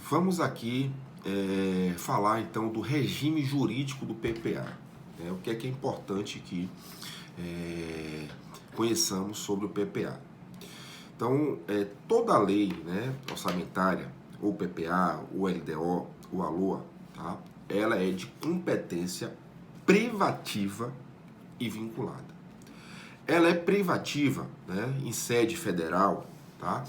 Vamos aqui falar então do regime jurídico do PPA. O que é importante que conheçamos sobre o PPA. Então, toda lei, né, orçamentária, ou PPA, ou LDO, ou ALOA, tá, ela é de competência privativa e vinculada. Ela é privativa, né, em sede federal, tá,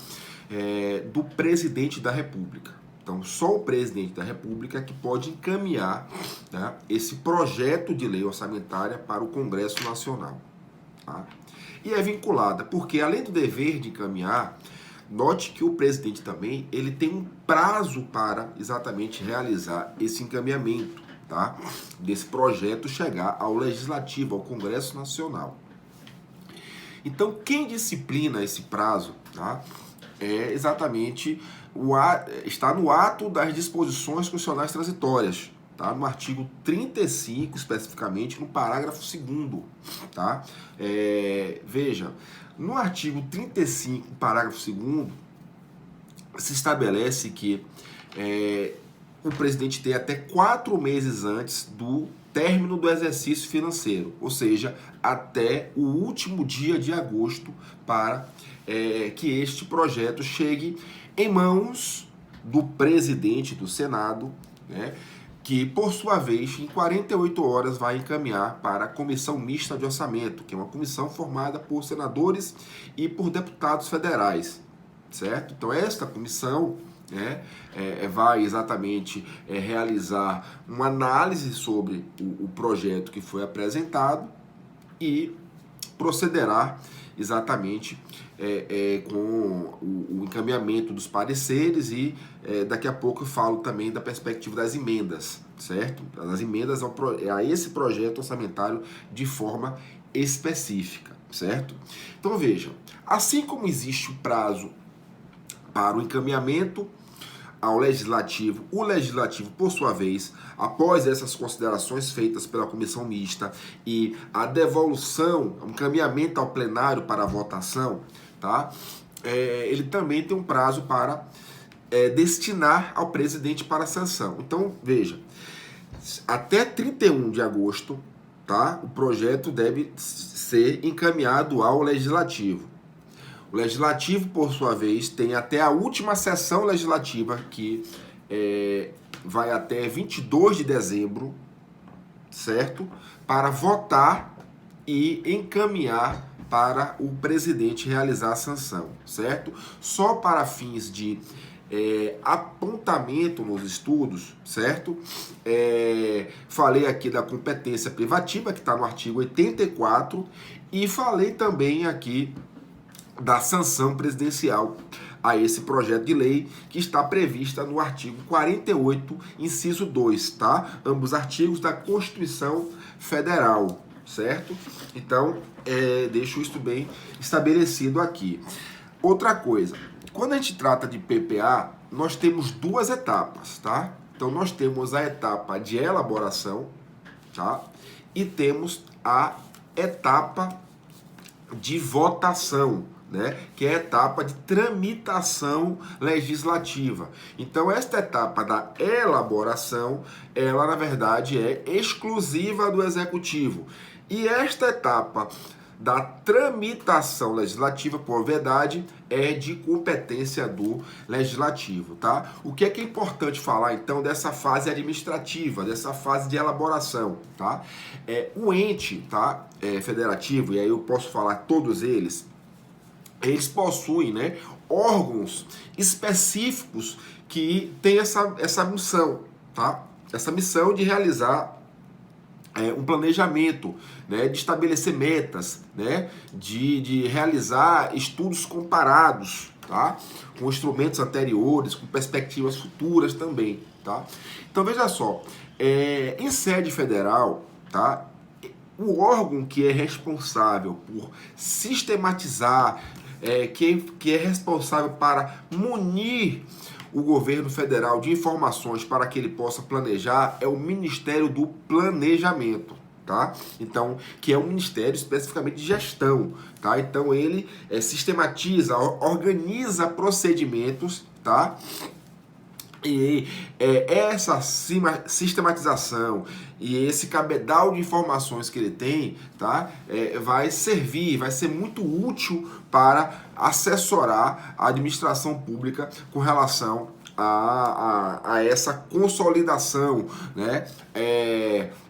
do presidente da República. Então, só o presidente da República é que pode encaminhar, né, esse projeto de lei orçamentária para o Congresso Nacional. Tá? E é vinculada, porque além do dever de encaminhar, note que o presidente também ele tem um prazo para exatamente realizar esse encaminhamento, tá? Desse projeto chegar ao Legislativo, ao Congresso Nacional. Então, quem disciplina esse prazo, tá, é exatamente está no ato das disposições constitucionais transitórias, tá? No artigo 35, especificamente, no parágrafo 2º, tá? Veja, no artigo 35, parágrafo 2º, se estabelece que o presidente tem até 4 meses antes do término do exercício financeiro, ou seja, até o último dia de agosto, para que este projeto chegue em mãos do presidente do Senado, né, que, por sua vez, em 48 horas vai encaminhar para a Comissão Mista de Orçamento, que é uma comissão formada por senadores e por deputados federais, certo? Então, esta comissão vai exatamente realizar uma análise sobre o projeto que foi apresentado e procederá exatamente com o encaminhamento dos pareceres e daqui a pouco eu falo também da perspectiva das emendas, certo? Das emendas a esse projeto orçamentário de forma específica, certo? Então vejam, assim como existe o prazo para o encaminhamento ao Legislativo, o Legislativo, por sua vez, após essas considerações feitas pela comissão mista e a devolução, o encaminhamento ao plenário para a votação, tá? Ele também tem um prazo para destinar ao presidente para a sanção. Então, veja, até 31 de agosto, tá? O projeto deve ser encaminhado ao Legislativo. O Legislativo, por sua vez, tem até a última sessão legislativa, que vai até 22 de dezembro, certo? Para votar e encaminhar para o presidente realizar a sanção, certo? Só para fins de apontamento nos estudos, certo? Falei aqui da competência privativa, que está no artigo 84, e falei também aqui da sanção presidencial a esse projeto de lei, que está prevista no artigo 48, inciso 2, tá? Ambos artigos da Constituição Federal, certo? Então, deixo isso bem estabelecido aqui. Outra coisa, quando a gente trata de PPA, nós temos 2 etapas, tá? Então, nós temos a etapa de elaboração, tá? E temos a etapa de votação, né, que é a etapa de tramitação legislativa. Então, esta etapa da elaboração, ela na verdade é exclusiva do Executivo. E esta etapa da tramitação legislativa, por verdade, é de competência do Legislativo, tá? O que é importante falar, então, dessa fase administrativa, dessa fase de elaboração, tá? O ente, tá, federativo, e aí eu posso falar todos eles possuem, né, órgãos específicos que têm essa missão, tá? Essa missão de realizar um planejamento, né, de estabelecer metas, né, de realizar estudos comparados, tá, com instrumentos anteriores, com perspectivas futuras também, tá? Então veja só, em sede federal, tá, o órgão que é responsável por sistematizar, que é responsável para munir o governo federal de informações para que ele possa planejar é o Ministério do Planejamento, tá? Então, que é um ministério especificamente de gestão, tá? Então, ele sistematiza, organiza procedimentos, tá? E essa sistematização e esse cabedal de informações que ele tem, tá, vai servir, vai ser muito útil para assessorar a administração pública com relação a essa consolidação, né,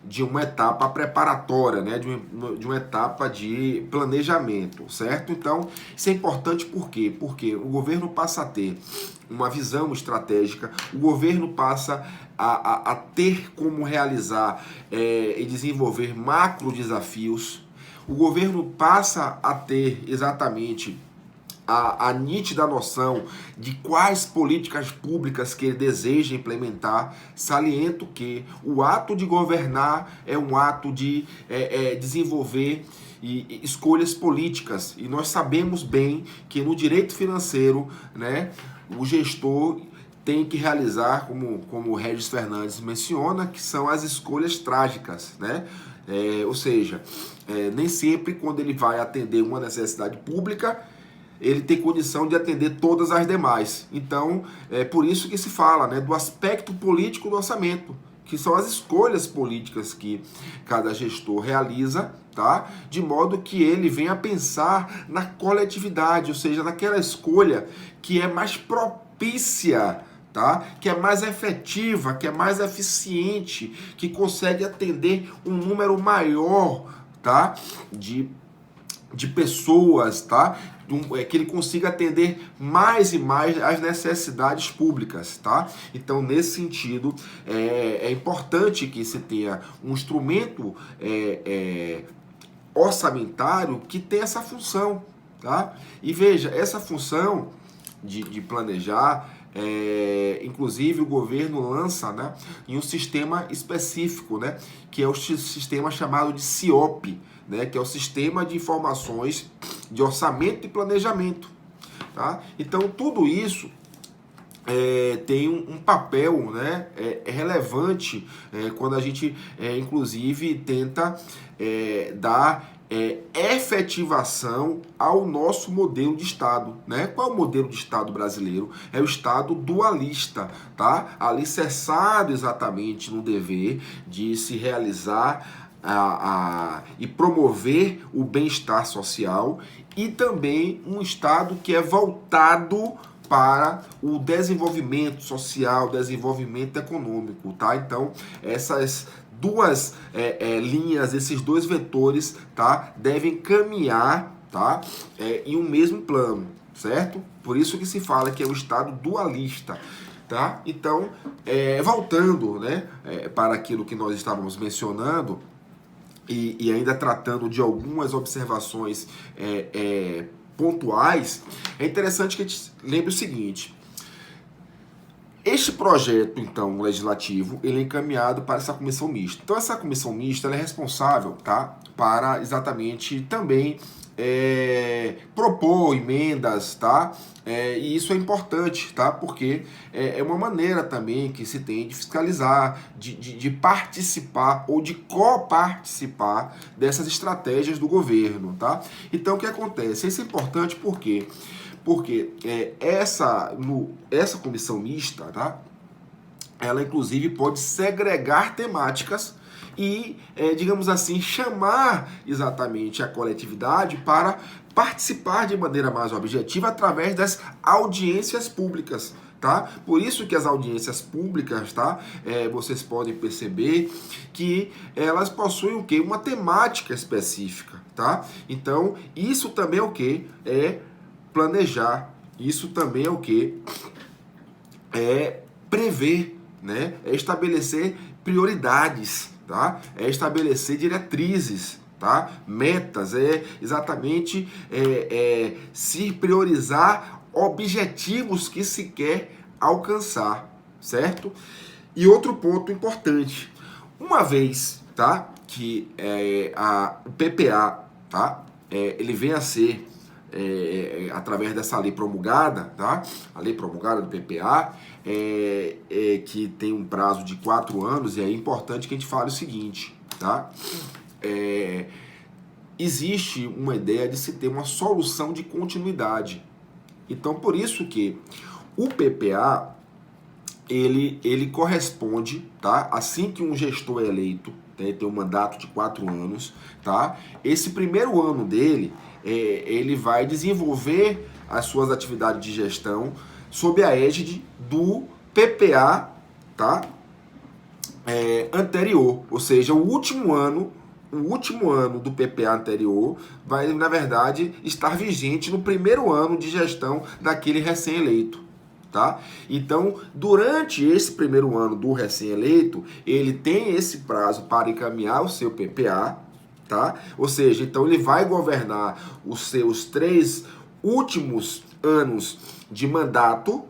de uma etapa preparatória, né, de uma etapa de planejamento, certo? Então, isso é importante por quê? Porque o governo passa a ter uma visão estratégica, o governo passa a ter como realizar e desenvolver macro desafios, o governo passa a ter exatamente a nítida noção de quais políticas públicas que ele deseja implementar. Saliento que o ato de governar é um ato de desenvolver escolhas políticas, e nós sabemos bem que no direito financeiro, né, o gestor tem que realizar, como o Regis Fernandes menciona, que são as escolhas trágicas, né? Ou seja, nem sempre quando ele vai atender uma necessidade pública, ele tem condição de atender todas as demais. Então, é por isso que se fala, né, do aspecto político do orçamento, que são as escolhas políticas que cada gestor realiza, tá? De modo que ele venha pensar na coletividade, ou seja, naquela escolha que é mais propícia, tá? Que é mais efetiva, que é mais eficiente, que consegue atender um número maior, tá, de pessoas, tá? Que ele consiga atender mais e mais as necessidades públicas, tá? Então, nesse sentido, é importante que se tenha um instrumento orçamentário que tenha essa função, tá? E veja, essa função de planejar, inclusive o governo lança, né, em um sistema específico, né, que é o sistema chamado de CIOP, né, que é o Sistema de Informações de Orçamento e Planejamento, tá? Então tudo isso tem um papel, né, relevante quando a gente inclusive tenta dar efetivação ao nosso modelo de Estado, né? Qual é o modelo de Estado brasileiro? É o Estado dualista, tá? Alicerçado exatamente no dever de se realizar e promover o bem-estar social, e também um Estado que é voltado para o desenvolvimento social, desenvolvimento econômico, tá? Então, essas duas linhas, esses dois vetores, tá, devem caminhar, tá, em um mesmo plano, certo? Por isso que se fala que é o Estado dualista, tá? Então, voltando, né, para aquilo que nós estávamos mencionando, e ainda tratando de algumas observações pontuais, é interessante que a gente lembre o seguinte: este projeto, então, legislativo, ele é encaminhado para essa comissão mista. Então, essa comissão mista ela é responsável, tá, para exatamente também propor emendas, tá? E isso é importante, tá? Porque é uma maneira também que se tem de fiscalizar, de participar ou de coparticipar dessas estratégias do governo, tá? Então, o que acontece? Isso é importante porque essa comissão mista, tá, ela inclusive pode segregar temáticas e, digamos assim, chamar exatamente a coletividade para participar de maneira mais objetiva através das audiências públicas, tá? Por isso que as audiências públicas, tá, vocês podem perceber que elas possuem o quê? Uma temática específica, tá? Então, isso também é o quê? Planejar. Isso também é o que? É prever, né? É estabelecer prioridades, tá? É estabelecer diretrizes, tá? Metas, exatamente se priorizar objetivos que se quer alcançar, certo? E outro ponto importante, uma vez, tá, que o PPA, tá, ele vem a ser através dessa lei promulgada, tá? A lei promulgada do PPA, que tem um prazo de 4 anos, e é importante que a gente fale o seguinte, tá? Existe uma ideia de se ter uma solução de continuidade. Então, por isso que o PPA, ele corresponde, tá? Assim que um gestor é eleito, né, tem um mandato de 4 anos, tá? Esse primeiro ano dele, ele vai desenvolver as suas atividades de gestão sob a égide do PPA, tá? Anterior, ou seja, o último ano do PPA anterior vai, na verdade, estar vigente no primeiro ano de gestão daquele recém-eleito. Tá? Então, durante esse primeiro ano do recém-eleito, ele tem esse prazo para encaminhar o seu PPA, tá? Ou seja, então ele vai governar os seus 3 últimos anos de mandato,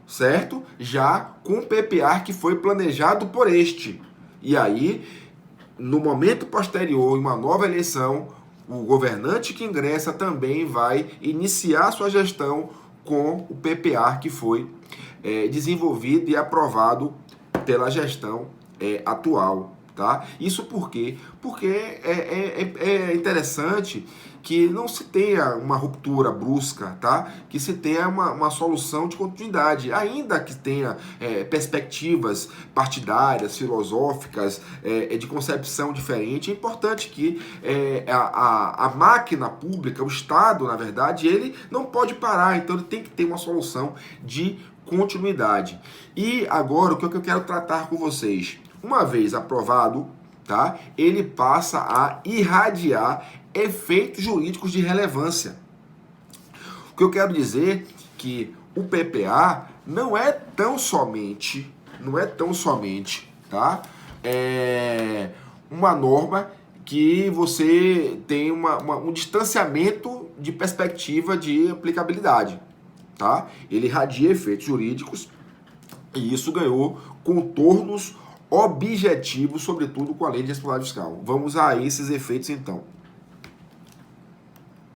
certo? Já com o PPA que foi planejado por este. E aí, no momento posterior, em uma nova eleição, o governante que ingressa também vai iniciar sua gestão com o PPA que foi desenvolvido e aprovado pela gestão atual. Tá? Isso por quê? Porque é interessante que não se tenha uma ruptura brusca, tá? Que se tenha uma solução de continuidade, ainda que tenha perspectivas partidárias, filosóficas, de concepção diferente. É importante que a máquina pública, o Estado, na verdade, ele não pode parar, então ele tem que ter uma solução de continuidade. E agora, o que eu quero tratar com vocês? Uma vez aprovado, tá, ele passa a irradiar efeitos jurídicos de relevância. O que eu quero dizer é que o PPA não é tão somente, tá, uma norma que você tem um distanciamento de perspectiva de aplicabilidade, tá? Ele irradia efeitos jurídicos e isso ganhou contornos objetivos, sobretudo com a lei de responsabilidade fiscal. Vamos a esses efeitos então.